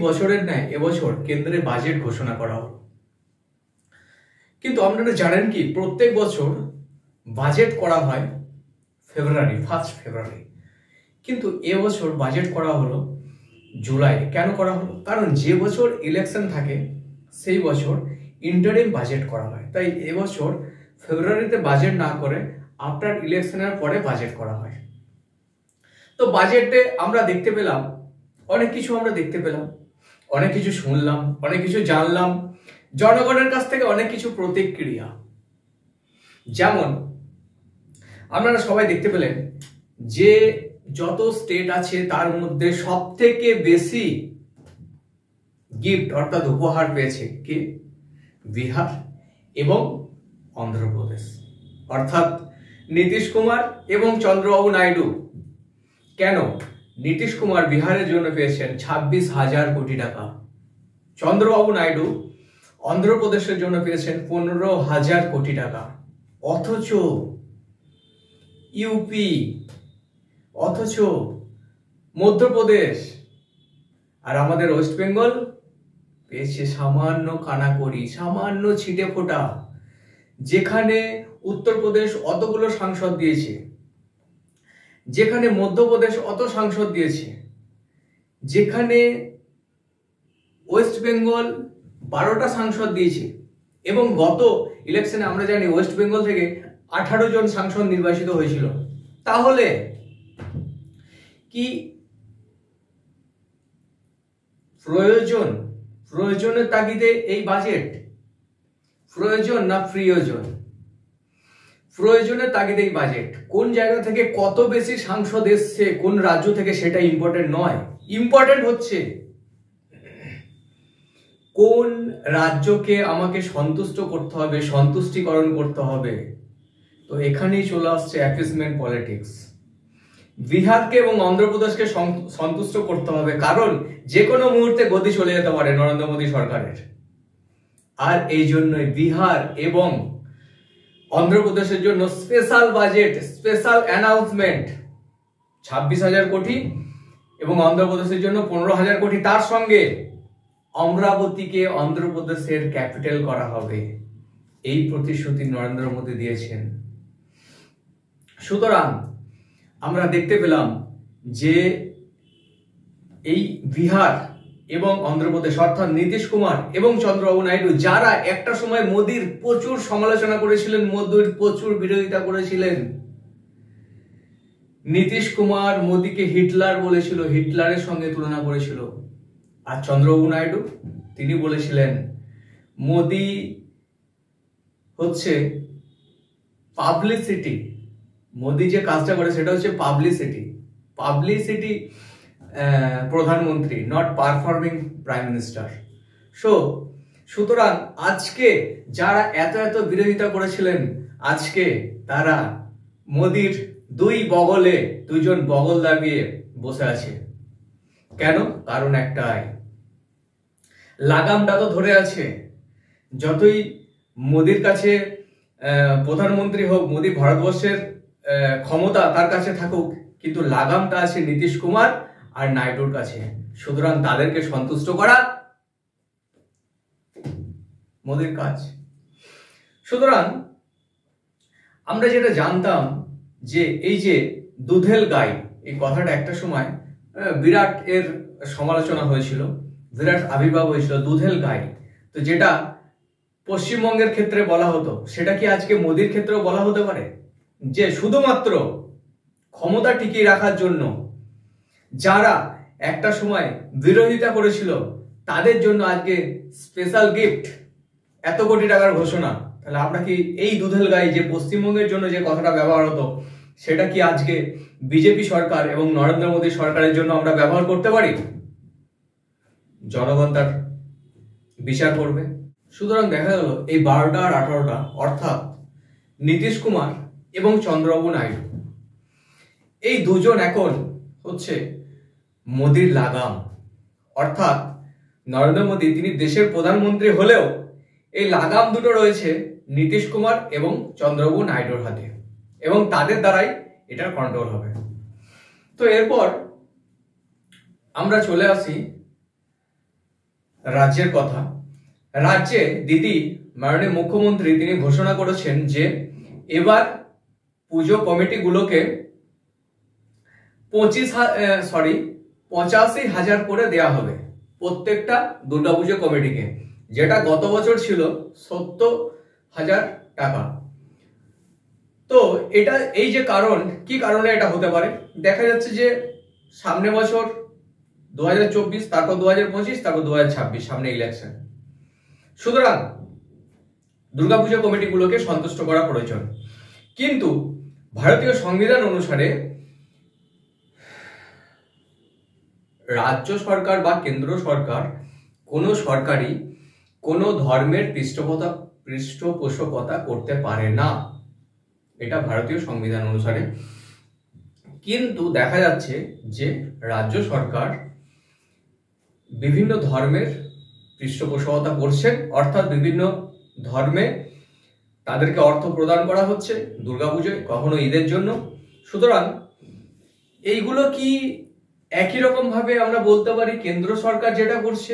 বছরের ন্যায় এবছর কেন্দ্রে বাজেট ঘোষণা করা হলো। কিন্তু আপনারা জানেন কি, প্রত্যেক বছর বাজেট করা হয় ফার্স্ট ফেব্রুয়ারি, কিন্তু এবছর বাজেট করা হলো জুলাই। কেন করা হলো? কারণ যে বছর ইলেকশন থাকে সেই বছর ইন্টারিম বাজেট করা হয়, তাই এবছর ফেব্রুয়ারিতে বাজেট না করে আফটার ইলেকশনের পরে বাজেট করা হয়। তো বাজেটে আমরা দেখতে পেলাম অনেক কিছু, অনেক কিছু শুনলাম, অনেক কিছু জানলাম, জনগণের কাছ থেকে অনেক কিছু প্রতিক্রিয়া। যেমন আপনারা সবাই দেখতে পেলেন যে যত স্টেট আছে তার মধ্যে সব থেকে বেশি গিফট অর্থাৎ উপহার পেয়েছে কি? বিহার এবং অন্ধ্রপ্রদেশ, অর্থাৎ নীতিশ কুমার এবং চন্দ্রবাবু নাইডু। কেন? নীতিশ কুমার বিহারের জন্য পেয়েছেন 26,000 কোটি টাকা, চন্দ্রবাবু নাইডু অন্ধ্রপ্রদেশের জন্য পেয়েছেন 15,000 কোটি টাকা। অথচ ইউপি, অথচ মধ্যপ্রদেশ আর আমাদের ওয়েস্ট বেঙ্গল পেয়েছে সামান্য কানাকড়ি, সামান্য ছিটে ফোটা। যেখানে উত্তরপ্রদেশ অতগুলো সাংসদ দিয়েছে, যেখানে মধ্যপ্রদেশ অত সাংসদ দিয়েছে, যেখানে ওয়েস্ট বেঙ্গল 12টা সাংসদ দিয়েছে, এবং গত ইলেকশনে আমরা জানি ওয়েস্ট বেঙ্গল থেকে 18 জন সাংসদ নির্বাচিত হয়েছিল। তাহলে কি প্রয়োজনের তাগিদে এই বাজেট? প্রয়োজন না প্রিয়জন? প্রয়োজনের তাগিদে এই বাজেট। কোন জায়গা থেকে কত বেশি সাংসদ এসছে, কোন রাজ্য থেকে, সেটা ইম্পর্টেন্ট নয়। ইম্পর্টেন্ট হচ্ছে কোন রাজ্যকে আমাকে সন্তুষ্ট করতে হবে, সন্তুষ্টিকরণ করতে হবে। তো এখানেই চলে আসছে অ্যাপিসমেন্ট পলিটিক্স। বিহারকে এবং অন্ধ্রপ্রদেশকে সন্তুষ্ট করতে হবে, কারণ যে কোনো মুহূর্তে গদি চলে যেতে পারে নরেন্দ্র মোদী সরকারের। আর এই জন্যই বিহার এবং অন্ধ্রপ্রদেশের জন্য স্পেশাল বাজেট, স্পেশাল অ্যানাউন্সমেন্ট 26,000 কোটি, এবং অন্ধ্রপ্রদেশের জন্য 15,000 কোটি। তার সঙ্গে অমরাবতীকে অন্ধ্রপ্রদেশের ক্যাপিটাল করা হবে, এই প্রতিশ্রুতি নরেন্দ্র মোদী দিয়েছেন। সুতরাং আমরা দেখতে পেলাম যে এই বিহার এবং অন্ধ্রপ্রদেশ, অর্থাৎ নীতিশ কুমার এবং চন্দ্রবাবু নাইডু, যারা একটা সময় মোদীর প্রচুর সমালোচনা করেছিলেন, মোদীর প্রচুর বিরোধিতা করেছিলেন। নীতিশ কুমার মোদীকে হিটলার বলেছিল, হিটলারের সঙ্গে তুলনা করেছিল। আর চন্দ্রবাবু নাইডু তিনি বলেছিলেন মোদী হচ্ছে পাবলিসিটি, মোদী যে কাজটা করে সেটা হচ্ছে পাবলিসিটি প্রধানমন্ত্রী, নট পারফর্মিং প্রাইম মিনিস্টার। সুতরাং আজকে যারা এত বিরোধিতা করেছিলেন, আজকে তারা মোদীর দুইজন বগল দাবিয়ে বসে আছে। কেন? কারণ একটাই, লাগামটা তো ধরে আছে। যতই মোদীর কাছে প্রধানমন্ত্রী হোক, মোদী ভারতবর্ষের ক্ষমতা তার কাছে থাকুক, কিন্তু লাগামটা আছে নীতিশ কুমার আর নাইডুর কাছে। সুতরাং তাদেরকে সন্তুষ্ট করা মোদীর কাজ। সুতরাং আমরা যেটা জানতাম যে এই যে দুধেল গাই, এই কথাটা একটা সময় বিরাট এর সমালোচনা হয়েছিল, বিরাট আবির্ভাব হয়েছিল দুধেল গাই। তো যেটা পশ্চিমবঙ্গের ক্ষেত্রে বলা হতো, সেটা কি আজকে মোদীর ক্ষেত্রেও বলা হতে পারে? যে শুধুমাত্র ক্ষমতা টিকিয়ে রাখার জন্য যারা একটা সময় বিরোধিতা করেছিল, তাদের জন্য আজকে স্পেশাল গিফট, এত কোটি টাকার ঘোষণা। তাহলে আমরা কি এই দুধেল গাই, যে পশ্চিমবঙ্গের জন্য যে কথাটা ব্যবহার হতো, সেটা কি আজকে বিজেপি সরকার এবং নরেন্দ্র মোদী সরকারের জন্য আমরা ব্যবহার করতে পারি? জনগণ তার বিচার করবে। সুতরাং দেখা গেল এই 12টা আর 18টা, অর্থাৎ নীতিশ কুমার এবং চন্দ্রবাবু নাইডু, এই দুজন এখন হচ্ছে মোদীর লাগাম। অর্থাৎ নরেন্দ্র মোদী তিনি দেশের প্রধানমন্ত্রী হলেও এই লাগাম দুটো রয়েছে নীতিশ কুমার এবং চন্দ্রবাবু নাইডুর হাতে, এবং তাদের দ্বারাই এটা কন্ট্রোল হবে। তো এরপর আমরা চলে আসি রাজ্যের কথা। রাজ্যে দিদি মাননীয় মুখ্যমন্ত্রী তিনি ঘোষণা করেছেন যে এবার পুজো কমিটিগুলোকে 85,000 করে দেয়া হবে প্রত্যেকটা দুর্গাপুজো কমিটিকে, যেটা গত বছর ছিল 70,000 টাকা। তো এটা এই যে কারণ, কি কারণে এটা হতে পারে, দেখা যাচ্ছে যে সামনে বছর 2024, তারপর 2025, তারপর 2026 সামনে ইলেকশন। সুতরাং দুর্গাপুজো কমিটিগুলোকে সন্তুষ্ট করা প্রয়োজন। কিন্তু ভারতীয় সংবিধান অনুসারে রাজ্য সরকার বা কেন্দ্র সরকার কোনো সরকারি কোনো ধর্মের পৃষ্ঠপোষকতা করতে পারে না, এটা ভারতীয় সংবিধান অনুসারে। কিন্তু দেখা যাচ্ছে যে রাজ্য সরকার বিভিন্ন ধর্মের পৃষ্ঠপোষকতা করছেন, অর্থাৎ বিভিন্ন ধর্মে তাদেরকে অর্থ প্রদান করা হচ্ছে দুর্গাপুজোয়, কখনো ঈদের জন্য। সুতরাং এইগুলো কি একই রকম ভাবে আমরা বলতে পারি কেন্দ্র সরকার যেটা করছে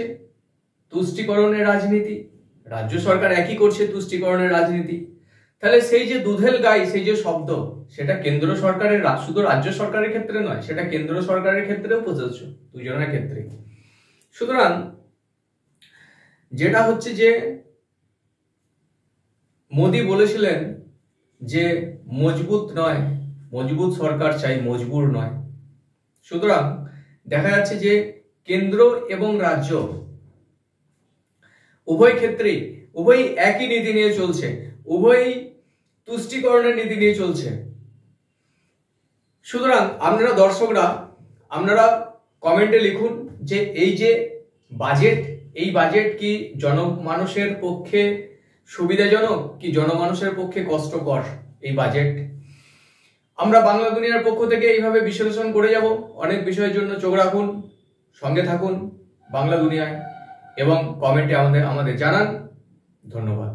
তুষ্টিকরণের রাজনীতি, রাজ্য সরকার একই করছে তুষ্টিকরণের রাজনীতি? তাহলে সেই যে দুধেল গাই, সেই যে শব্দ, সেটা কেন্দ্র সরকারের, শুধু রাজ্য সরকারের ক্ষেত্রে নয়, সেটা কেন্দ্র সরকারের ক্ষেত্রেও প্রযোজ্য, দুজনের ক্ষেত্রে। সুতরাং যেটা হচ্ছে যে মোদি বলেছিলেন যে মজবুত নয়, মজবুত সরকার চাই, মজবুর নয়। সুতরাং দেখা যাচ্ছে যে কেন্দ্র এবং রাজ্য উভয় ক্ষেত্রেই উভয়ই একই নীতি নিয়ে চলছে, উভয়ই তুষ্টিকরণের নীতি নিয়ে চলছে। সুতরাং আপনারা দর্শকরা, আপনারা কমেন্টে লিখুন যে এই যে বাজেট, এই বাজেট কি জনমানুষের পক্ষে সুবিধাজনক কি জনমানুষের পক্ষে কষ্টকর এই বাজেট? আমরা বাংলা দুনিয়ার পক্ষ থেকে এইভাবে বিশ্লেষণ করে যাব। অনেক বিষয়ের জন্য চোখ রাখুন, সঙ্গে থাকুন বাংলা দুনিয়ায় এবং কমেন্টে আমাদের জানান। ধন্যবাদ।